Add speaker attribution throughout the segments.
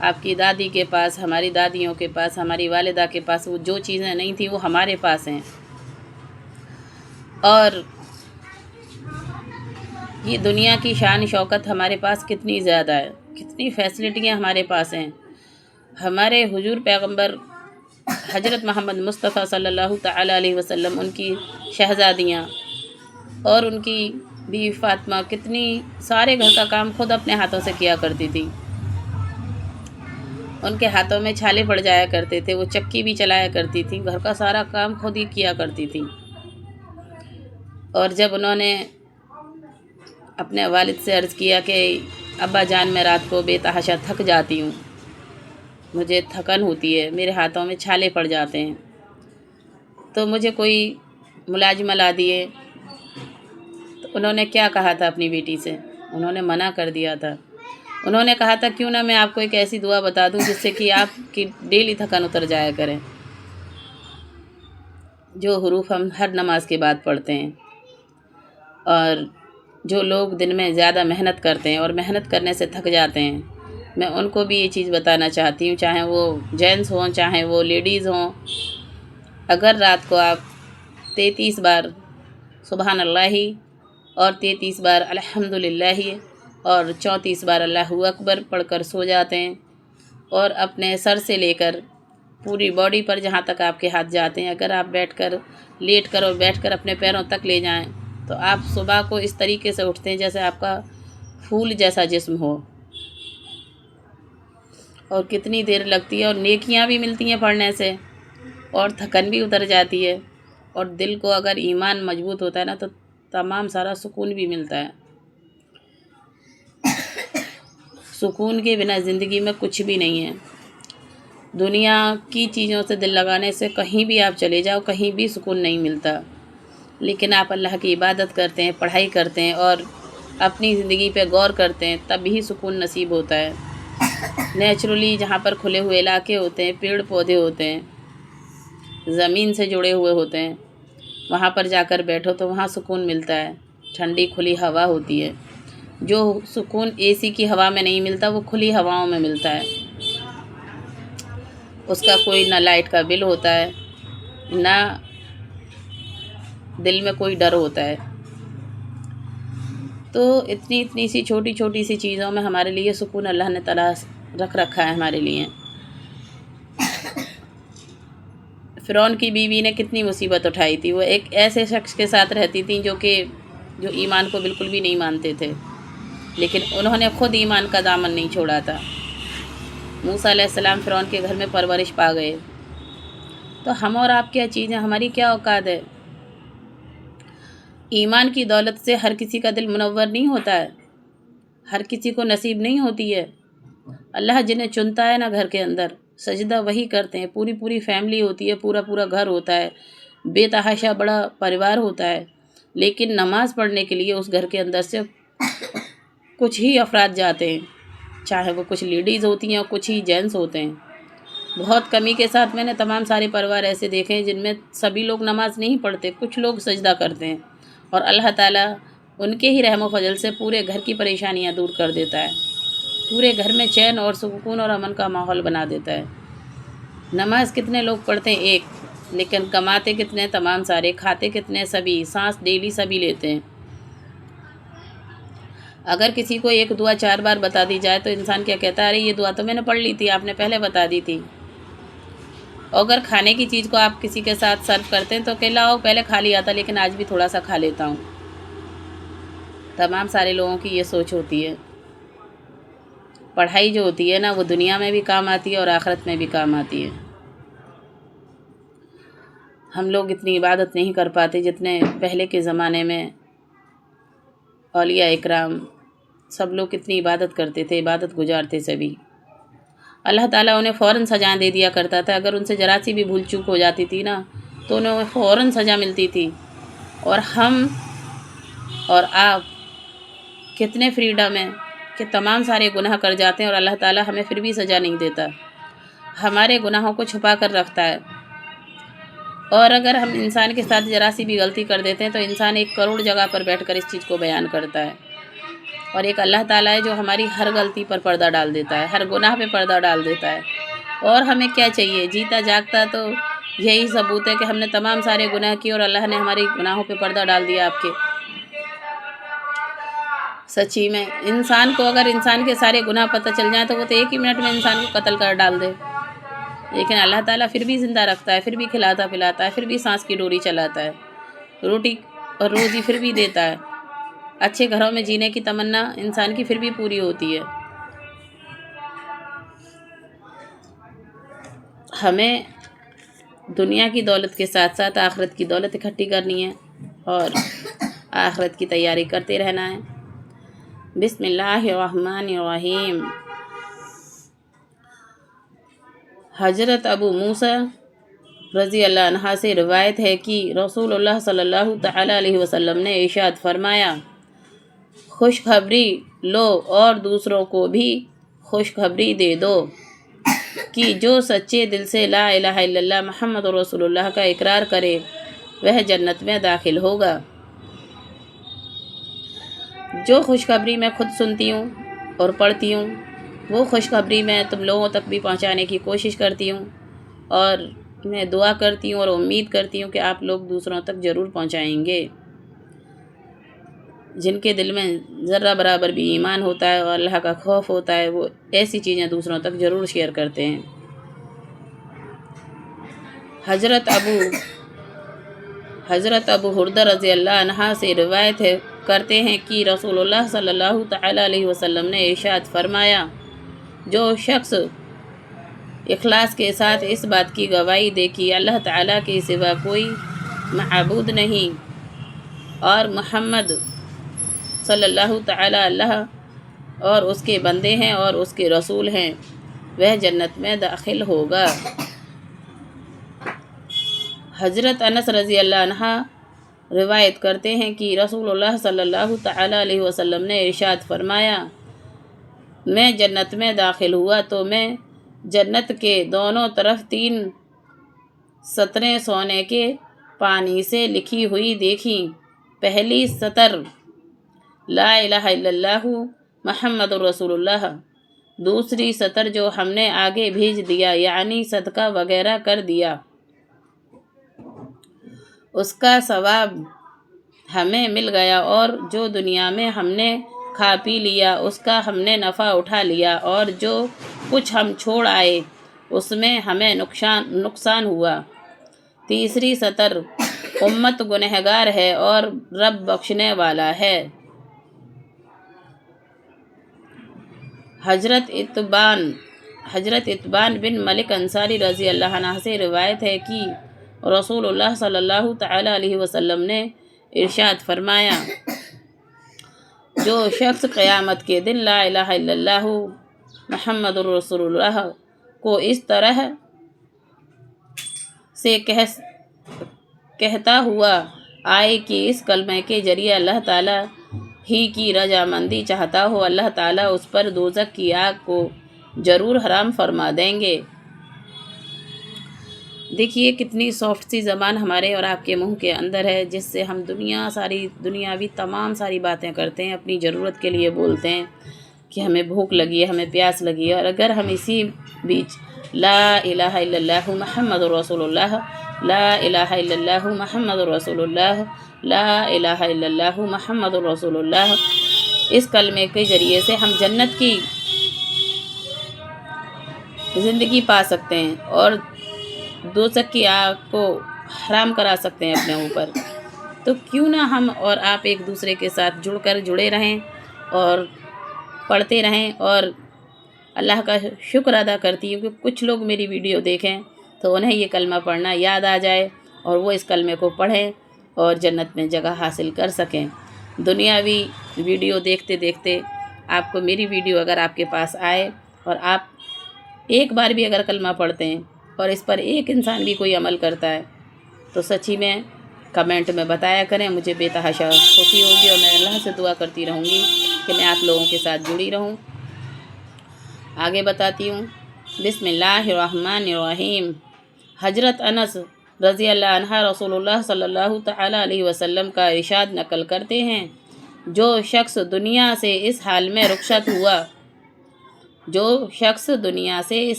Speaker 1: آپ کی دادی کے پاس، ہماری دادیوں کے پاس، ہماری والدہ کے پاس وہ جو چیزیں نہیں تھیں وہ ہمارے پاس ہیں۔ اور یہ دنیا کی شان شوکت ہمارے پاس کتنی زیادہ ہے، کتنی فیسلٹیاں ہمارے پاس ہیں۔ ہمارے حضور پیغمبر حضرت محمد مصطفیٰ صلی اللہ تعالیٰ علیہ وسلم، ان کی شہزادیاں اور ان کی بیوی فاطمہ کتنی سارے گھر کا کام خود اپنے ہاتھوں سے کیا کرتی تھی۔ ان کے ہاتھوں میں چھالے پڑ جایا کرتے تھے، وہ چکی بھی چلایا کرتی تھی، گھر کا سارا کام خود ہی کیا کرتی تھی۔ اور جب انہوں نے اپنے والد سے عرض کیا کہ ابا جان میں رات کو بے تحاشا تھک جاتی ہوں، مجھے تھکن ہوتی ہے، میرے ہاتھوں میں چھالے پڑ جاتے ہیں، تو مجھے کوئی ملازمہ لا دیے۔ تو انہوں نے کیا کہا تھا اپنی بیٹی سے؟ انہوں نے منع کر دیا تھا۔ انہوں نے کہا تھا کیوں نہ میں آپ کو ایک ایسی دعا بتا دوں جس سے کہ آپ کی ڈیلی تھکن اتر جایا کریں، جو حروف ہم ہر نماز کے بعد پڑھتے ہیں۔ اور جو لوگ دن میں زیادہ محنت کرتے ہیں اور محنت کرنے سے تھک جاتے ہیں، میں ان کو بھی یہ چیز بتانا چاہتی ہوں، چاہے وہ جینٹس ہوں چاہے وہ لیڈیز ہوں۔ اگر رات کو آپ 33 بار سبحان اللہ اور 33 بار الحمدللہ اور 34 بار اللہ اکبر پڑھ کر سو جاتے ہیں، اور اپنے سر سے لے کر پوری باڈی پر جہاں تک آپ کے ہاتھ جاتے ہیں، اگر آپ لیٹ کر اور بیٹھ کر اپنے پیروں تک لے جائیں، تو آپ صبح کو اس طریقے سے اٹھتے ہیں جیسے آپ کا پھول جیسا جسم ہو۔ اور کتنی دیر لگتی ہے، اور نیکیاں بھی ملتی ہیں پڑھنے سے، اور تھکن بھی اتر جاتی ہے، اور دل کو اگر ایمان مضبوط ہوتا ہے نا تو تمام سارا سکون بھی ملتا ہے۔ سکون کے بنا زندگی میں کچھ بھی نہیں ہے۔ دنیا کی چیزوں سے دل لگانے سے کہیں بھی آپ چلے جاؤ، کہیں بھی سکون نہیں ملتا، لیکن آپ اللہ کی عبادت کرتے ہیں، پڑھائی کرتے ہیں اور اپنی زندگی پہ غور کرتے ہیں، تب ہی سکون نصیب ہوتا ہے۔ نیچرلی جہاں پر کھلے ہوئے علاقے ہوتے ہیں، پیڑ پودے ہوتے ہیں، زمین سے جڑے ہوئے ہوتے ہیں، وہاں پر جا کر بیٹھو تو وہاں سکون ملتا ہے، ٹھنڈی کھلی ہوا ہوتی ہے۔ جو سکون اے سی کی ہوا میں نہیں ملتا وہ کھلی ہواؤں میں ملتا ہے۔ اس کا کوئی نہ لائٹ کا بل ہوتا ہے، نہ دل میں کوئی ڈر ہوتا ہے۔ تو اتنی سی چھوٹی چھوٹی سی چیزوں میں ہمارے لیے سکون اللہ نے تعالیٰ رکھ رکھا ہے ہمارے لیے۔ فرعون کی بیوی نے کتنی مصیبت اٹھائی تھی، وہ ایک ایسے شخص کے ساتھ رہتی تھیں جو ایمان کو بالکل بھی نہیں مانتے تھے، لیکن انہوں نے خود ایمان کا دامن نہیں چھوڑا تھا۔ موسیٰ علیہ السلام فرعون کے گھر میں پرورش پا گئے، تو ہم اور آپ کیا چیز ہیں، ہماری کیا اوقات ہے؟ ایمان کی دولت سے ہر کسی کا دل منور نہیں ہوتا ہے، ہر کسی کو نصیب نہیں ہوتی ہے۔ اللہ جنہیں چنتا ہے نا گھر کے اندر، سجدہ وہی کرتے ہیں، پوری فیملی ہوتی ہے، پورا گھر ہوتا ہے، بے تحاشا بڑا پریوار ہوتا ہے، لیکن نماز پڑھنے کے لیے اس گھر کے اندر سے کچھ ہی افراد جاتے ہیں، چاہے وہ کچھ لیڈیز ہوتی ہیں اور کچھ ہی جینٹس ہوتے ہیں۔ بہت کمی کے ساتھ میں نے تمام سارے پریوار ایسے دیکھے ہیں جن میں سبھی لوگ نماز نہیں پڑھتے، کچھ لوگ سجدہ کرتے ہیں، اور اللہ تعالیٰ ان کے ہی رحم و فضل سے پورے گھر کی پریشانیاں دور کر دیتا ہے، پورے گھر میں چین اور سکون اور امن کا ماحول بنا دیتا ہے۔ نماز کتنے لوگ پڑھتے ہیں؟ ایک، لیکن کماتے کتنے؟ تمام سارے، کھاتے کتنے؟ سبھی، سانس ڈیلی سبھی لیتے ہیں۔ اگر کسی کو ایک دعا 4 بار بتا دی جائے تو انسان کیا کہتا ہے، ارے یہ دعا تو میں نے پڑھ لی تھی، آپ نے پہلے بتا دی تھی۔ اور اگر کھانے کی چیز کو آپ کسی کے ساتھ سرو کرتے ہیں تو کہ لاؤ پہلے کھا لیا تھا لیکن آج بھی تھوڑا سا کھا لیتا ہوں۔ تمام سارے لوگوں کی یہ سوچ ہوتی ہے۔ پڑھائی جو ہوتی ہے نا وہ دنیا میں بھی کام آتی ہے اور آخرت میں بھی کام آتی ہے۔ ہم لوگ اتنی عبادت نہیں کر پاتے جتنے پہلے کے زمانے میں اولیاء اکرام سب لوگ کتنی عبادت کرتے تھے، عبادت گزار تھے سبھی۔ اللہ تعالیٰ انہیں فوراً سزائیں دے دیا کرتا تھا، اگر ان سے ذرا سی بھی بھول چوک ہو جاتی تھی نا تو انہیں فوراً سزا ملتی تھی۔ اور ہم اور آپ کتنے فریڈم ہیں کہ تمام سارے گناہ کر جاتے ہیں اور اللہ تعالیٰ ہمیں پھر بھی سزا نہیں دیتا، ہمارے گناہوں کو چھپا کر رکھتا ہے۔ اور اگر ہم انسان کے ساتھ ذرا سی بھی غلطی کر دیتے ہیں تو انسان 1 کروڑ جگہ پر بیٹھ کر اس چیز کو بیان کرتا ہے، اور ایک اللہ تعالیٰ ہے جو ہماری ہر غلطی پر پردہ ڈال دیتا ہے، ہر گناہ پہ پردہ ڈال دیتا ہے۔ اور ہمیں کیا چاہیے؟ جیتا جاگتا تو یہی ثبوت ہے کہ ہم نے تمام سارے گناہ کیے اور اللہ نے ہماری گناہوں پہ پردہ ڈال دیا آپ کے۔ سچی میں انسان کو اگر انسان کے سارے گناہ پتہ چل جائیں تو وہ تو ایک ہی منٹ میں انسان کو قتل کر ڈال دے، لیکن اللہ تعالیٰ پھر بھی زندہ رکھتا ہے، پھر بھی کھلاتا پلاتا ہے، پھر بھی سانس کی ڈوری چلاتا ہے، روٹی اور روزی پھر بھی دیتا ہے، اچھے گھروں میں جینے کی تمنا انسان کی پھر بھی پوری ہوتی ہے۔ ہمیں دنیا کی دولت کے ساتھ ساتھ آخرت کی دولت اکٹھی کرنی ہے اور آخرت کی تیاری کرتے رہنا ہے۔ بسم اللہ الرحمن الرحیم۔ حضرت ابو موسیٰ رضی اللہ عنہ سے روایت ہے کہ رسول اللہ صلی اللہ تعالیٰ علیہ وسلم نے ارشاد فرمایا، خوشخبری لو اور دوسروں کو بھی خوشخبری دے دو کہ جو سچے دل سے لا الہ الا اللہ محمد رسول اللہ کا اقرار کرے وہ جنت میں داخل ہوگا۔ جو خوشخبری میں خود سنتی ہوں اور پڑھتی ہوں وہ خوشخبری میں تم لوگوں تک بھی پہنچانے کی کوشش کرتی ہوں، اور میں دعا کرتی ہوں اور امید کرتی ہوں کہ آپ لوگ دوسروں تک ضرور پہنچائیں گے۔ جن کے دل میں ذرہ برابر بھی ایمان ہوتا ہے اور اللہ کا خوف ہوتا ہے وہ ایسی چیزیں دوسروں تک ضرور شیئر کرتے ہیں۔ حضرت ابو ہریرہ رضی اللہ عنہ سے روایت کرتے ہیں کہ رسول اللہ صلی اللہ تعالیٰ علیہ وسلم نے ارشاد فرمایا، جو شخص اخلاص کے ساتھ اس بات کی گواہی دے کہ اللہ تعالیٰ کے سوا کوئی معبود نہیں اور محمد صلی اللہ تعالیٰ اللہ اور اس کے بندے ہیں اور اس کے رسول ہیں، وہ جنت میں داخل ہوگا۔ حضرت انس رضی اللہ عنہ روایت کرتے ہیں کہ رسول اللہ صلی اللہ تعالیٰ علیہ وسلم نے ارشاد فرمایا، میں جنت میں داخل ہوا تو میں جنت کے دونوں طرف 3 سطریں سونے کے پانی سے لکھی ہوئی دیکھیں۔ پہلی سطر لا الہ الا اللہ محمد رسول اللہ، دوسری سطر جو ہم نے آگے بھیج دیا یعنی صدقہ وغیرہ کر دیا اس کا ثواب ہمیں مل گیا، اور جو دنیا میں ہم نے کھا پی لیا اس کا ہم نے نفع اٹھا لیا، اور جو کچھ ہم چھوڑ آئے اس میں ہمیں نقصان ہوا۔ تیسری سطر امت گنہگار ہے اور رب بخشنے والا ہے۔ حضرت اتبان بن ملک انصاری رضی اللہ عنہ سے روایت ہے کہ رسول اللہ صلی اللہ تعالیٰ علیہ وسلم نے ارشاد فرمایا، جو شخص قیامت کے دن لا الہ الا اللہ محمد رسول اللہ کو اس طرح سے کہتا ہوا آئے کہ اس کلمہ کے ذریعے اللہ تعالیٰ ہی کی رضامندی چاہتا ہو، اللہ تعالیٰ اس پر دوزخ کی آگ کو ضرور حرام فرما دیں گے۔ دیکھیے کتنی سافٹ سی زبان ہمارے اور آپ کے منہ کے اندر ہے، جس سے ہم دنیاوی تمام ساری باتیں کرتے ہیں، اپنی ضرورت کے لیے بولتے ہیں کہ ہمیں بھوک لگی ہے، ہمیں پیاس لگی ہے، اور اگر ہم اسی بیچ لا الہ الا اللہ محمد رسول اللہ، لا الہ الا اللہ محمد رسول اللہ، لا الہ الا اللہ محمد رسول اللہ، اس کلمے کے ذریعے سے ہم جنت کی زندگی پا سکتے ہیں اور دوزخ کی آگ کو حرام کرا سکتے ہیں اپنے اوپر۔ تو کیوں نہ ہم اور آپ ایک دوسرے کے ساتھ جڑے رہیں اور پڑھتے رہیں، اور اللہ کا شکر ادا کرتی ہوں کہ کچھ لوگ میری ویڈیو دیکھیں تو انہیں یہ کلمہ پڑھنا یاد آ جائے اور وہ اس کلمے کو پڑھیں اور جنت میں جگہ حاصل کر سکیں۔ دنیاوی ویڈیو دیکھتے دیکھتے آپ کو میری ویڈیو اگر آپ کے پاس آئے اور آپ ایک بار بھی اگر کلمہ پڑھتے ہیں اور اس پر ایک انسان بھی کوئی عمل کرتا ہے تو سچی میں کمنٹ میں بتایا کریں، مجھے بے تحاشا خوشی ہوگی، اور میں اللہ سے دعا کرتی رہوں گی کہ میں آپ لوگوں کے ساتھ جڑی رہوں۔ آگے بتاتی ہوں۔ بسم اللہ الرحمن الرحیم۔ حضرت انس رضی اللہ عنہ رسول اللہ صلی اللہ تعالیٰ علیہ وسلم کا ارشاد نقل کرتے ہیں، جو شخص دنیا سے اس حال میں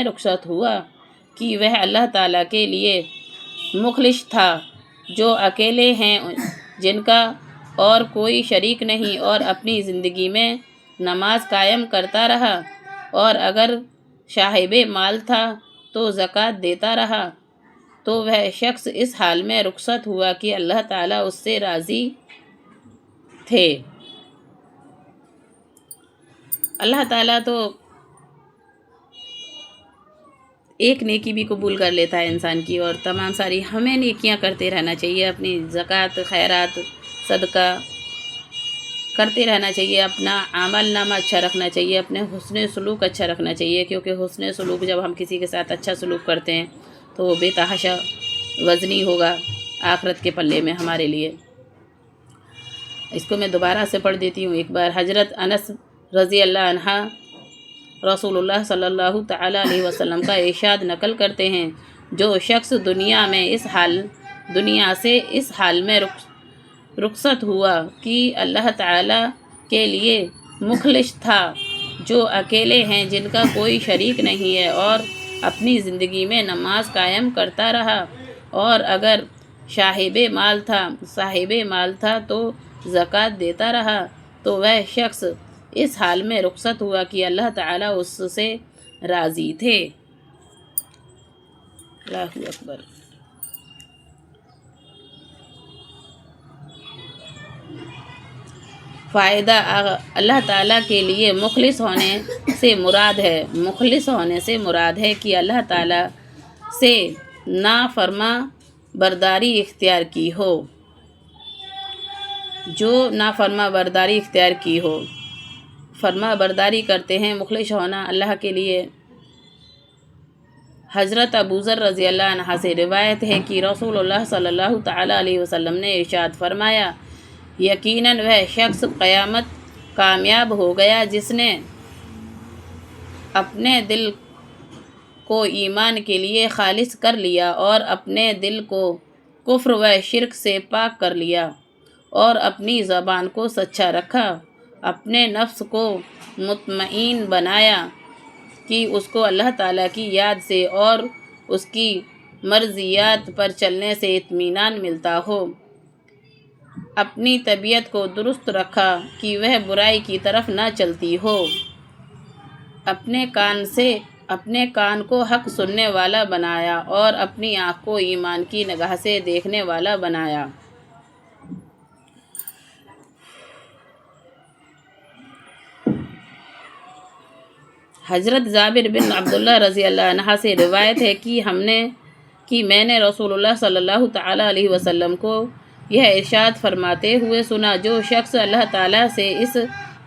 Speaker 1: رخصت ہوا کہ وہ اللہ تعالیٰ کے لیے مخلص تھا، جو اکیلے ہیں جن کا اور کوئی شریک نہیں، اور اپنی زندگی میں نماز قائم کرتا رہا، اور اگر صاحب مال تھا تو زکوٰۃ دیتا رہا، تو وہ شخص اس حال میں رخصت ہوا کہ اللہ تعالیٰ اس سے راضی تھے۔ اللہ تعالیٰ تو ایک نیکی بھی قبول کر لیتا ہے انسان کی، اور تمام ساری ہمیں نیکیاں کرتے رہنا چاہیے، اپنی زکوٰۃ، خیرات، صدقہ کرتے رہنا چاہیے، اپنا عمل نامہ اچھا رکھنا چاہیے، اپنے حسن سلوک اچھا رکھنا چاہیے، کیونکہ حسن سلوک جب ہم کسی کے ساتھ اچھا سلوک کرتے ہیں تو وہ بے تحاشا وزنی ہوگا آخرت کے پلے میں ہمارے لیے۔ اس کو میں دوبارہ سے پڑھ دیتی ہوں ایک بار۔ حضرت انس رضی اللہ عنہ رسول اللہ صلی اللہ تعالیٰ علیہ وسلم کا ارشاد نقل کرتے ہیں، جو شخص دنیا سے اس حال میں رخصت ہوا کہ اللہ تعالیٰ کے لیے مخلص تھا، جو اکیلے ہیں جن کا کوئی شریک نہیں ہے، اور اپنی زندگی میں نماز قائم کرتا رہا، اور اگر صاحب مال تھا تو زکوٰۃ دیتا رہا، تو وہ شخص اس حال میں رخصت ہوا کہ اللہ تعالیٰ اس سے راضی تھے۔ اللہ اکبر۔ فائدہ اللہ تعالیٰ کے لیے مخلص ہونے سے مراد ہے کہ اللہ تعالیٰ سے نافرما برداری اختیار کی ہو، فرما برداری کرتے ہیں، مخلص ہونا اللہ کے لیے۔ حضرت ابوذر رضی اللہ عنہ سے روایت ہے کہ رسول اللہ صلی اللہ تعالیٰ علیہ وسلم نے ارشاد فرمایا، یقیناً وہ شخص قیامت کامیاب ہو گیا جس نے اپنے دل کو ایمان کے لیے خالص کر لیا، اور اپنے دل کو کفر و شرک سے پاک کر لیا، اور اپنی زبان کو سچا رکھا، اپنے نفس کو مطمئن بنایا کہ اس کو اللہ تعالیٰ کی یاد سے اور اس کی مرضیات پر چلنے سے اطمینان ملتا ہو، اپنی طبیعت کو درست رکھا کہ وہ برائی کی طرف نہ چلتی ہو، اپنے کان کو حق سننے والا بنایا، اور اپنی آنکھ کو ایمان کی نگاہ سے دیکھنے والا بنایا۔ حضرت جابر بن عبداللہ رضی اللہ عنہ سے روایت ہے کہ میں نے رسول اللہ صلی اللہ تعالیٰ علیہ وسلم کو یہ ارشاد فرماتے ہوئے سنا، جو شخص اللہ تعالیٰ سے اس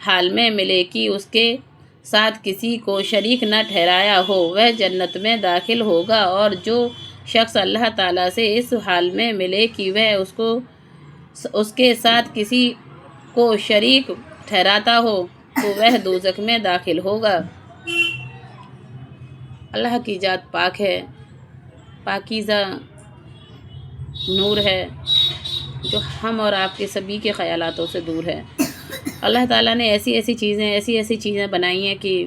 Speaker 1: حال میں ملے کہ اس کے ساتھ کسی کو شریک نہ ٹھہرایا ہو، وہ جنت میں داخل ہوگا، اور جو شخص اللہ تعالیٰ سے اس حال میں ملے کہ وہ اس کے ساتھ کسی کو شریک ٹھہراتا ہو، تو وہ دوزخ میں داخل ہوگا۔ اللہ کی ذات پاک ہے، پاکیزہ نور ہے، جو ہم اور آپ کے سبھی کے خیالاتوں سے دور ہے۔ اللہ تعالیٰ نے ایسی چیزیں بنائی ہیں کہ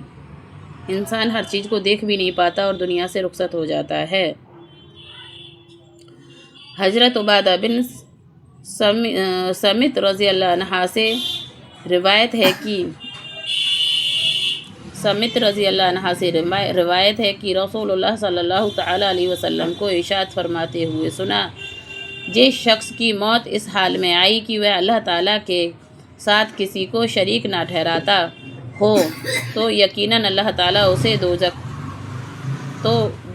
Speaker 1: انسان ہر چیز کو دیکھ بھی نہیں پاتا اور دنیا سے رخصت ہو جاتا ہے۔ حضرت عبادہ بن صامت رضی اللہ عنہ سے روایت ہے کہ رسول اللہ صلی اللہ تعالیٰ علیہ وسلم کو ارشاد فرماتے ہوئے سنا، جس شخص کی موت اس حال میں آئی کہ وہ اللہ تعالیٰ کے ساتھ کسی کو شریک نہ ٹھہراتا ہو، تو یقیناً اللہ تعالیٰ اسے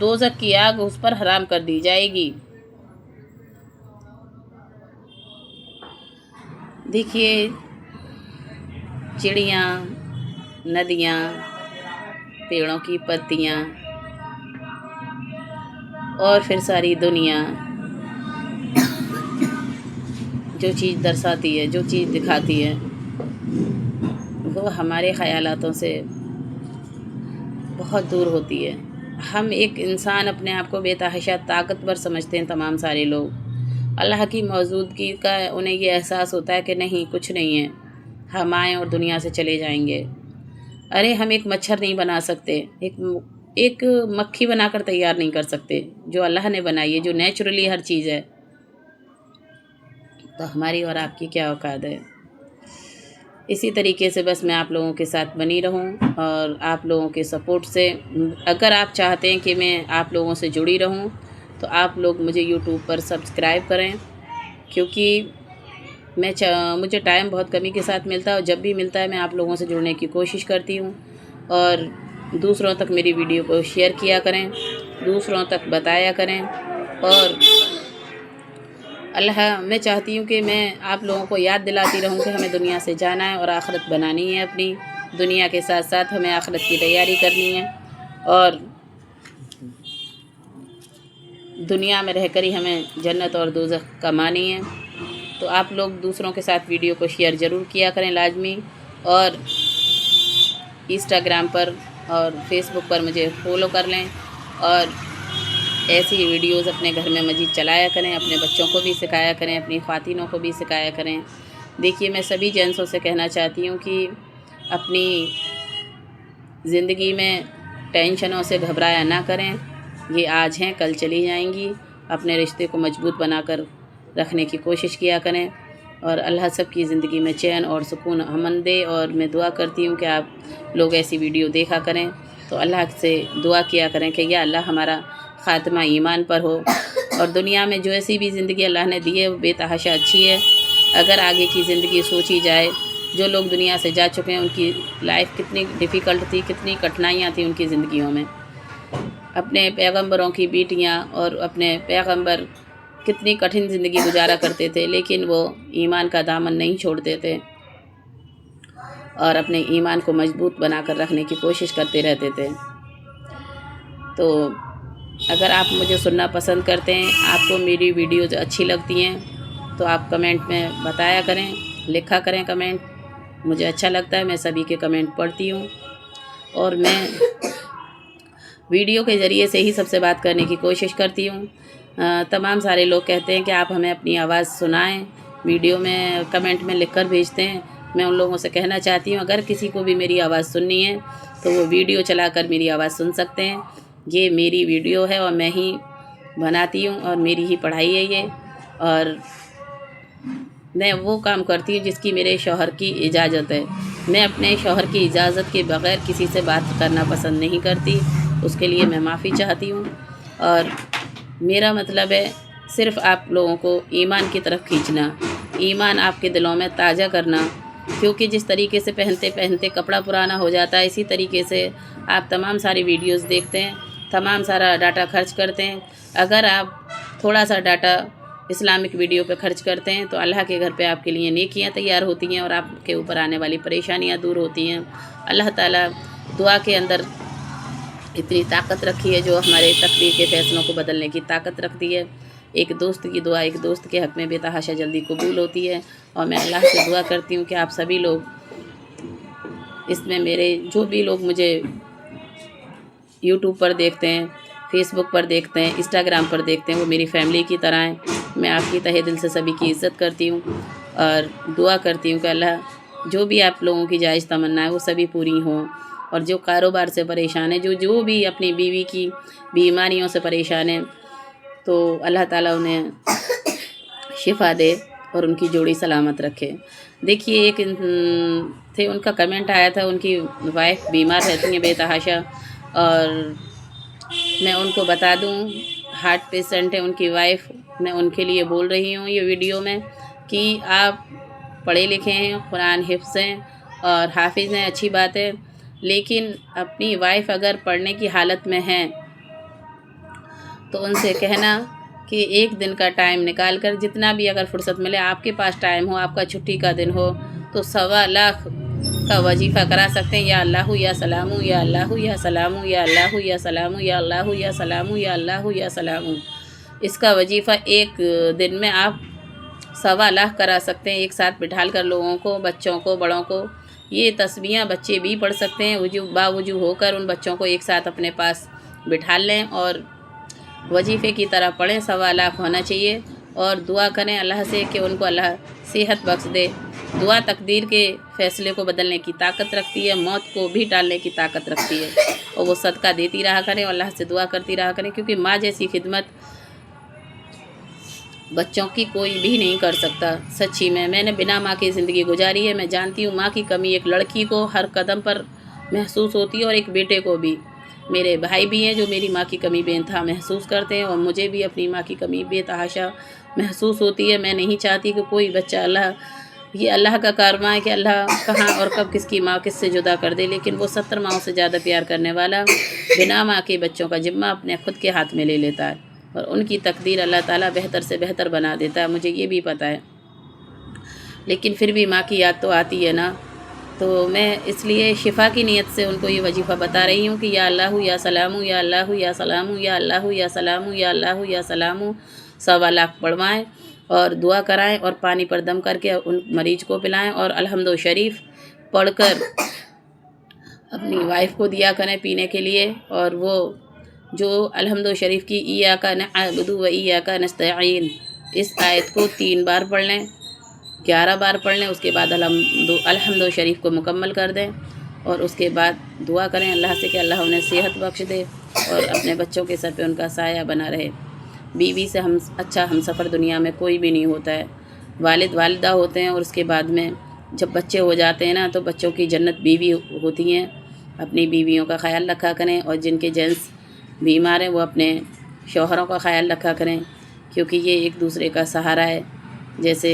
Speaker 1: دوزخ کی آگ اس پر حرام کر دی جائے گی۔ دیکھیے، چڑیاں، ندیاں، پیڑوں کی پتیاں، اور پھر ساری دنیا جو چیز درساتی ہے، جو چیز دکھاتی ہے، وہ ہمارے خیالاتوں سے بہت دور ہوتی ہے۔ ہم ایک انسان اپنے آپ کو بے تحاشا طاقتور سمجھتے ہیں، تمام سارے لوگ۔ اللہ کی موجودگی کا انہیں یہ احساس ہوتا ہے کہ نہیں، کچھ نہیں ہے، ہم آئیں اور دنیا سے چلے جائیں گے۔ ارے ہم ایک مچھر نہیں بنا سکتے، ایک مکھی بنا کر تیار نہیں کر سکتے، جو اللہ نے بنائی ہے، جو نیچرلی ہر چیز ہے، تو ہماری اور آپ کی کیا اوقات ہے۔ اسی طریقے سے بس میں آپ لوگوں کے ساتھ بنی رہوں، اور آپ لوگوں کے سپورٹ سے، اگر آپ چاہتے ہیں کہ میں آپ لوگوں سے جڑی رہوں تو آپ لوگ مجھے یوٹیوب پر سبسکرائب کریں، کیونکہ مجھے ٹائم بہت کمی کے ساتھ ملتا ہے، اور جب بھی ملتا ہے میں آپ لوگوں سے جڑنے کی کوشش کرتی ہوں، اور دوسروں تک میری ویڈیو کو شیئر کیا کریں، دوسروں تک بتایا کریں، اور میں چاہتی ہوں کہ میں آپ لوگوں کو یاد دلاتی رہوں کہ ہمیں دنیا سے جانا ہے اور آخرت بنانی ہے اپنی، دنیا کے ساتھ ساتھ ہمیں آخرت کی تیاری کرنی ہے، اور دنیا میں رہ کر ہی ہمیں جنت اور دوزخ کمانی ہے۔ تو آپ لوگ دوسروں کے ساتھ ویڈیو کو شیئر ضرور کیا کریں لازمی، اور انسٹاگرام پر اور فیس بک پر مجھے فالو کر لیں، اور ایسی ویڈیوز اپنے گھر میں مزید چلایا کریں، اپنے بچوں کو بھی سکھایا کریں، اپنی خواتینوں کو بھی سکھایا کریں۔ دیکھیے میں سبھی جینسوں سے کہنا چاہتی ہوں کہ اپنی زندگی میں ٹینشنوں سے گھبرایا نہ کریں، یہ آج ہیں کل چلی جائیں گی، اپنے رشتے کو مضبوط بنا کر رکھنے کی کوشش کیا کریں، اور اللہ سب کی زندگی میں چین اور سکون امن دے۔ اور میں دعا کرتی ہوں کہ آپ لوگ ایسی ویڈیو دیکھا کریں، تو اللہ سے دعا کیا کریں کہ یا اللہ ہمارا خاتمہ ایمان پر ہو، اور دنیا میں جو ایسی بھی زندگی اللہ نے دی ہے وہ بے تحاشا اچھی ہے۔ اگر آگے کی زندگی سوچی جائے، جو لوگ دنیا سے جا چکے ہیں ان کی لائف کتنی ڈیفیکلٹ تھی، کتنی کٹھنائیاں تھیں ان کی زندگیوں میں، اپنے پیغمبروں کی بیٹیاں اور اپنے پیغمبر کتنی کٹھن زندگی گزارا کرتے تھے، لیکن وہ ایمان کا دامن نہیں چھوڑتے تھے، اور اپنے ایمان کو مضبوط بنا کر رکھنے کی کوشش کرتے رہتے تھے۔ تو اگر آپ مجھے سننا پسند کرتے ہیں، آپ کو میری ویڈیوز اچھی لگتی ہیں، تو آپ کمنٹ میں بتایا کریں، لکھا کریں کمنٹ، مجھے اچھا لگتا ہے، میں سبھی کے کمنٹ پڑھتی ہوں، اور میں ویڈیو کے ذریعے سے ہی سب سے بات کرنے کی کوشش کرتی ہوں۔ تمام سارے لوگ کہتے ہیں کہ آپ ہمیں اپنی آواز سنائیں، ویڈیو میں کمنٹ میں لکھ کر بھیجتے ہیں۔ میں ان لوگوں سے کہنا چاہتی ہوں اگر کسی کو بھی میری آواز سننی ہے تو وہ ویڈیو چلا کر میری آواز سن سکتے ہیں، یہ میری ویڈیو ہے اور میں ہی بناتی ہوں، اور میری ہی پڑھائی ہے یہ، اور میں وہ کام کرتی ہوں جس کی میرے شوہر کی اجازت ہے۔ میں اپنے شوہر کی اجازت کے بغیر کسی سے بات کرنا پسند نہیں کرتی، اس کے لیے میں معافی چاہتی ہوں، اور میرا مطلب ہے صرف آپ لوگوں کو ایمان کی طرف کھینچنا، ایمان آپ کے دلوں میں تازہ کرنا، کیونکہ جس طریقے سے پہنتے پہنتے کپڑا پرانا ہو جاتا ہے، اسی طریقے سے آپ تمام ساری ویڈیوز دیکھتے ہیں، تمام سارا ڈاٹا خرچ کرتے ہیں، اگر آپ تھوڑا سا ڈاٹا اسلامک ویڈیو پہ خرچ کرتے ہیں تو اللہ کے گھر پہ آپ کے لیے نیکیاں تیار ہوتی ہیں، اور آپ کے اوپر آنے والی پریشانیاں دور ہوتی ہیں۔ اللہ تعالیٰ دعا کے اندر اتنی طاقت رکھی ہے جو ہمارے تقدیر کے فیصلوں کو بدلنے کی طاقت رکھتی ہے۔ ایک دوست کی دعا ایک دوست کے حق میں بے تحاشا جلدی قبول ہوتی ہے، اور میں اللہ سے دعا کرتی ہوں کہ آپ سبھی لوگ اس میں میرے جو بھی لوگ مجھے یوٹیوب پر دیکھتے ہیں، فیس بک پر دیکھتے ہیں، انسٹاگرام پر دیکھتے ہیں، وہ میری فیملی کی طرح ہیں۔ میں آپ کی تہہ دل سے سبھی کی عزت کرتی ہوں، اور دعا کرتی ہوں کہ اللہ جو بھی آپ لوگوں کی جائز تمنا ہے وہ سبھی پوری ہوں، اور جو کاروبار سے پریشان ہے، جو بھی اپنی بیوی کی بیماریوں سے پریشان ہیں، تو اللہ تعالیٰ انہیں شفا دے اور ان کی جوڑی سلامت رکھے۔ دیکھیے ایک تھے، ان کا کمنٹ آیا تھا، ان کی وائف بیمار رہتی ہیں بے تحاشا، اور میں ان کو بتا دوں ہارٹ پیشنٹ ہے ان کی وائف، میں ان کے لیے بول رہی ہوں یہ ویڈیو میں کہ آپ پڑھے لکھے ہیں، قرآن حفظ ہیں اور حافظ ہیں، اچھی بات ہے، لیکن اپنی وائف اگر پڑھنے کی حالت میں ہیں تو ان سے کہنا کہ ایک دن کا ٹائم نکال کر جتنا بھی اگر فرصت ملے، آپ کے پاس ٹائم ہو، آپ کا چھٹی کا دن ہو، تو 1.25 لاکھ کا وظیفہ کرا سکتے ہیں، یا اللہ یا سلام، یا اللہ یا سلام، یا اللہ یا سلام، یا اللہ یا سلام، یا اللہ یا سلام۔ اس کا وظیفہ ایک دن میں آپ 1.25 لاکھ کرا سکتے ہیں، ایک ساتھ بٹھال کر لوگوں کو، بچوں کو، بڑوں کو۔ یہ تسبیحاں بچے بھی پڑھ سکتے ہیں، باوجو ہو کر ان بچوں کو ایک ساتھ اپنے پاس بٹھال لیں اور وظیفے کی طرح پڑھیں، 1.25 لاکھ ہونا چاہیے، اور دعا کریں اللہ سے کہ ان کو اللہ صحت بخش دے، دعا تقدیر کے فیصلے کو بدلنے کی طاقت رکھتی ہے، موت کو بھی ٹالنے کی طاقت رکھتی ہے، اور وہ صدقہ دیتی رہا کریں اور اللہ سے دعا کرتی رہا کریں، کیونکہ ماں جیسی خدمت بچوں کی کوئی بھی نہیں کر سکتا۔ سچی میں نے بنا ماں کی زندگی گزاری ہے۔ میں جانتی ہوں ماں کی کمی ایک لڑکی کو ہر قدم پر محسوس ہوتی ہے، اور ایک بیٹے کو بھی۔ میرے بھائی بھی ہیں جو میری ماں کی کمی بے انتہا محسوس کرتے ہیں، اور مجھے بھی اپنی ماں کی کمی بے تحاشا محسوس ہوتی ہے۔ میں نہیں چاہتی کہ کوئی بچہ یہ اللہ کا کارواں ہے کہ اللہ کہاں اور کب کس کی ماں کس سے جدا کر دے، لیکن وہ 70 ماؤں سے زیادہ پیار کرنے والا بنا ماں کے بچوں کا ذمہ اپنے خود کے ہاتھ میں لے لیتا ہے، اور ان کی تقدیر اللہ تعالیٰ بہتر سے بہتر بنا دیتا ہے، مجھے یہ بھی پتہ ہے۔ لیکن پھر بھی ماں کی یاد تو آتی ہے نا، تو میں اس لیے شفا کی نیت سے ان کو یہ وظیفہ بتا رہی ہوں کہ یا اللہ یا سلام، یا اللہ یا سلام، یا اللہ یا سلام، یا اللہ یا سلام 1.25 لاکھ پڑھوائیں اور دعا کرائیں، اور پانی پر دم کر کے ان مریض کو پلائیں، اور الحمد شریف پڑھ کر اپنی وائف کو دیا کریں پینے کے لیے۔ اور وہ جو الحمد شریف کی ایاک نعبد و ایاک نستعین اس آیت کو 3 بار پڑھ لیں، 11 بار پڑھ لیں، اس کے بعد الحمد شریف کو مکمل کر دیں، اور اس کے بعد دعا کریں اللہ سے کہ اللہ انہیں صحت بخش دے اور اپنے بچوں کے سر پہ ان کا سایہ بنا رہے۔ بیوی سے اچھا ہم سفر دنیا میں کوئی بھی نہیں ہوتا ہے۔ والد والدہ ہوتے ہیں، اور اس کے بعد میں جب بچے ہو جاتے ہیں نا تو بچوں کی جنت بیوی ہوتی ہیں۔ اپنی بیویوں کا خیال رکھا کریں، اور جن کے جینس بیمار ہیں وہ اپنے شوہروں کا خیال رکھا کریں، کیونکہ یہ ایک دوسرے کا سہارا ہے۔ جیسے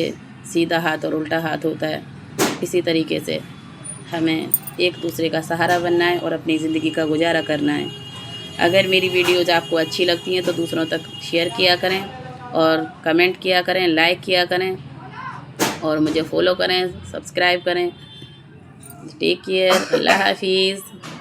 Speaker 1: سیدھا ہاتھ اور الٹا ہاتھ ہوتا ہے، اسی طریقے سے ہمیں ایک دوسرے کا سہارا بننا ہے اور اپنی زندگی کا گزارا کرنا ہے۔ اگر میری ویڈیوز آپ کو اچھی لگتی ہیں تو دوسروں تک شیئر کیا کریں، اور کمنٹ کیا کریں، لائک کیا کریں، اور مجھے فالو کریں، سبسکرائب کریں۔ ٹیک کیئر، اللہ حافظ۔